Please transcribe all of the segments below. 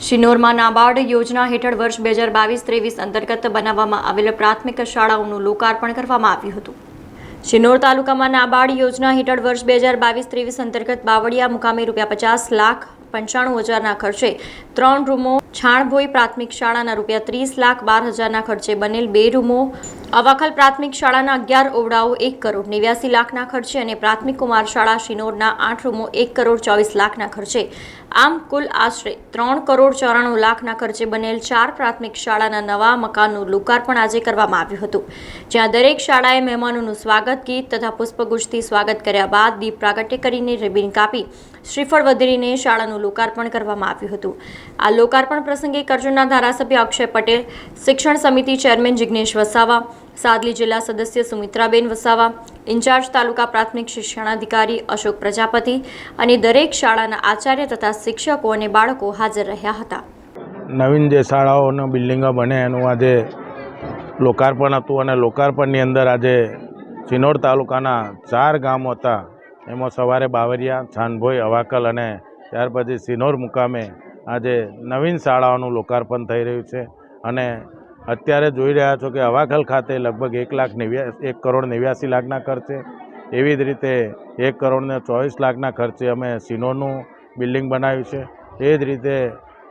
શિનોરમાં નાબાર્ડ યોજના હેઠળ વર્ષ 2022-23 અંતર્ગત બનાવવામાં આવેલ પ્રાથમિક શાળાઓનું લોકાર્પણ કરવામાં આવ્યું હતું। શિનોર તાલુકામાં નાબાર્ડ યોજના હેઠળ વર્ષ 2022-23 અંતર્ગત બાવળિયા મુકામે ₹50,95,000ના ખર્ચે 3 રૂમો, છાણભોઈ પ્રાથમિક શાળાના ₹30,12,000ના ખર્ચે બનેલ 2 રૂમો, અવાખલ પ્રાથમિક શાળાના 11 ઓરડાઓ 1,89,00,000ના ખર્ચે અને પ્રાથમિક કુમાર શાળા શિનોરના 8 રૂમો 1,24,00,000ના ખર્ચે આમ કુલ આશરે 3,94,00,000ના ખર્ચે બનેલ 4 પ્રાથમિક શાળાના નવા મકાનનું લોકાર્પણ આજે કરવામાં આવ્યું હતું, જ્યાં દરેક શાળાએ મહેમાનોનું સ્વાગત ગીત તથા પુષ્પગુચ્છથી સ્વાગત કર્યા બાદ દીપ પ્રાગટ્ય કરીને રિબિન કાપી શ્રીફળ વધેરીને શાળાનું લોકાર્પણ કરવામાં આવ્યું હતું। આ લોકાર્પણ પ્રસંગે કરજણના ધારાસભ્ય અક્ષય પટેલ, શિક્ષણ સમિતિ ચેરમેન જિગ્નેશ વસાવા, સાદલી જિલ્લા સદસ્ય સુમિત્રાબેન વસાવા, ઇન્ચાર્જ તાલુકા પ્રાથમિક શિક્ષણાધિકારી અશોક પ્રજાપતિ અને દરેક શાળાના આચાર્ય તથા શિક્ષકો અને બાળકો હાજર રહ્યા હતા। નવીન જે શાળાઓનો બિલ્ડિંગો બને એનું આજે લોકાર્પણ હતું અને લોકાર્પણની અંદર આજે શિનોર તાલુકાના 4 ગામો હતા, એમાં સવારે બાવરિયા, છાનભોઈ, અવાકલ અને ત્યાર પછી શિનોર મુકામે આજે નવીન શાળાઓનું લોકાર્પણ થઈ રહ્યું છે। અને અત્યારે જોઈ રહ્યા છો કે અવાકલ ખાતે લગભગ 1,89,00,000ના ખર્ચે, એવી જ રીતે 1,24,00,000ના ખર્ચે અમે શિનોરનું બિલ્ડિંગ બનાવ્યું છે। એ જ રીતે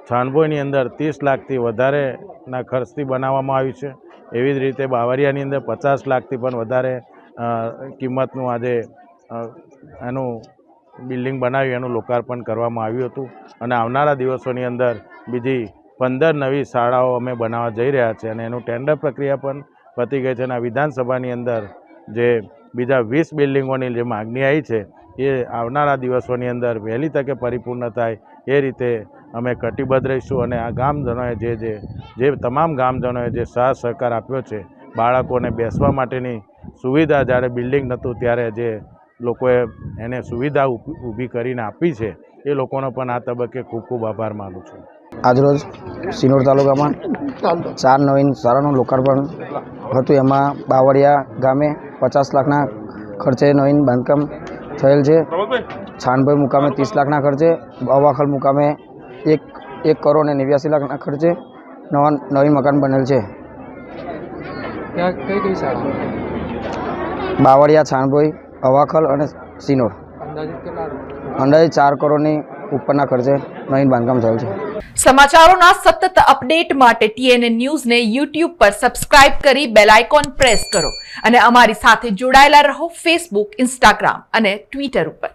છાનભોઈની અંદર 30,00,000થી વધારેના ખર્ચથી બનાવવામાં આવ્યું છે। એવી જ રીતે બાવરિયાની અંદર 50,00,000થી પણ વધારે કિંમતનું આજે એનું બિલ્ડિંગ બનાવી એનું લોકાર્પણ કરવામાં આવ્યું હતું। અને આવનારા દિવસોની અંદર બીજી 15 નવી શાળાઓ અમે બનાવવા જઈ રહ્યા છીએ અને એનું ટેન્ડર પ્રક્રિયા પણ પતી ગઈ છે અને વિધાનસભાની અંદર જે બીજા 20 બિલ્ડિંગોની જે માગણી આવી છે એ આવનારા દિવસોની અંદર વહેલી તકે પરિપૂર્ણ થાય એ રીતે અમે કટિબદ્ધ રહીશું। અને આ ગામજનોએ જે તમામ ગામજનોએ જે સાથ સહકાર આપ્યો છે, બાળકોને બેસવા માટેની સુવિધા જ્યારે બિલ્ડિંગ નહોતું ત્યારે જે લોકોએ એને સુવિધા ઊભી કરીને આપી છે, એ લોકોનો પણ આ તબક્કે ખૂબ ખૂબ આભાર માનું છું। આજરોજ શિનોર તાલુકામાં 4 નવીન શાળાનું લોકાર્પણ હતું। એમાં બાવળિયા ગામે 50 લાખના ખર્ચે નવીન બાંધકામ થયેલ છે, છાનભાઈ મુકામે 30 લાખના ખર્ચે, અવાખલ મુકામે 1,89,00,000ના ખર્ચે નવીન મકાન બનેલ છે। બાવળિયા, છાનભાઈ, અવાખલ અને શિનોર અંદાજે 4 કરોડની ઉપરના ખર્ચે નવીન બાંધકામ થયેલ છે। સમાચારોના સતત અપડેટ માટે TNN ન્યૂઝને YouTube પર સબસ્ક્રાઇબ કરી બેલ આઇકોન પ્રેસ કરો અને અમારી સાથે જોડાયેલા રહો Facebook, Instagram અને Twitter ઉપર।